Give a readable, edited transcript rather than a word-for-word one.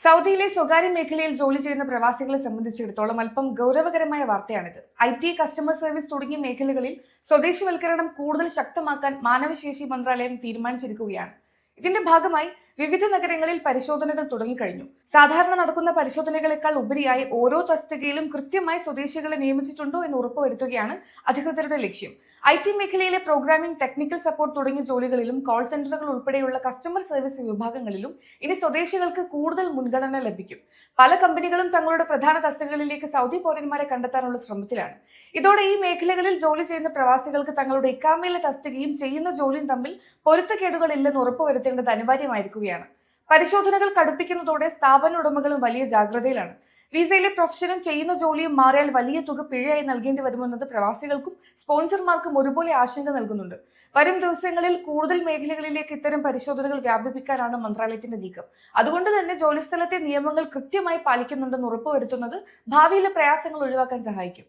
സൗദിയിലെ സ്വകാര്യ മേഖലയിൽ ജോലി ചെയ്യുന്ന പ്രവാസികളെ സംബന്ധിച്ചിടത്തോളം അല്പം ഗൗരവകരമായ വാർത്തയാണിത്. IT, കസ്റ്റമർ സർവീസ് തുടങ്ങിയ മേഖലകളിൽ സ്വദേശിവൽക്കരണം കൂടുതൽ ശക്തമാക്കാൻ മാനവശേഷി മന്ത്രാലയം തീരുമാനിച്ചിരിക്കുകയാണ്. ഇതിന്റെ ഭാഗമായി വിവിധ നഗരങ്ങളിൽ പരിശോധനകൾ തുടങ്ങിക്കഴിഞ്ഞു. സാധാരണ നടക്കുന്ന പരിശോധനകളെക്കാൾ ഉപരിയായി ഓരോ തസ്തികയിലും കൃത്യമായി സ്വദേശികളെ നിയമിച്ചിട്ടുണ്ടോ എന്ന് ഉറപ്പുവരുത്തുകയാണ് അധികൃതരുടെ ലക്ഷ്യം. IT മേഖലയിലെ പ്രോഗ്രാമിംഗ്, ടെക്നിക്കൽ സപ്പോർട്ട് തുടങ്ങിയ ജോലികളിലും കോൾ സെന്ററുകൾ ഉൾപ്പെടെയുള്ള കസ്റ്റമർ സർവീസ് വിഭാഗങ്ങളിലും ഇനി സ്വദേശികൾക്ക് കൂടുതൽ മുൻഗണന ലഭിക്കും. പല കമ്പനികളും തങ്ങളുടെ പ്രധാന തസ്തികകളിലേക്ക് സൗദി പൗരന്മാരെ കണ്ടെത്താനുള്ള ശ്രമത്തിലാണ്. ഇതോടെ ഈ മേഖലകളിൽ ജോലി ചെയ്യുന്ന പ്രവാസികൾക്ക് തങ്ങളുടെ ഇക്കാമയിലെ തസ്തികയും ചെയ്യുന്ന ജോലിയും തമ്മിൽ പൊരുത്തക്കേടുകളില്ലെന്ന് ഉറപ്പുവരുത്തേണ്ടത് അനിവാര്യമായിരിക്കുകയാണ്. പരിശോധനകൾ കടുപ്പിക്കുന്നതോടെ സ്ഥാപന ഉടമകളും വലിയ ജാഗ്രതയിലാണ്. വിസയിലെ പ്രൊഫഷനും ചെയ്യുന്ന ജോലിയും മാറിയാൽ വലിയ തുക പിഴയായി നൽകേണ്ടി വരുമെന്നത് പ്രവാസികൾക്കും സ്പോൺസർമാർക്കും ഒരുപോലെ ആശങ്ക നൽകുന്നുണ്ട്. വരും ദിവസങ്ങളിൽ കൂടുതൽ മേഖലകളിലേക്ക് ഇത്തരം പരിശോധനകൾ വ്യാപിപ്പിക്കാനാണ് മന്ത്രാലയത്തിന്റെ നീക്കം. അതുകൊണ്ട് തന്നെ ജോലിസ്ഥലത്തെ നിയമങ്ങൾ കൃത്യമായി പാലിക്കുന്നുണ്ടെന്ന് ഉറപ്പുവരുത്തുന്നത് ഭാവിയിലെ പ്രയാസങ്ങൾ ഒഴിവാക്കാൻ സഹായിക്കും.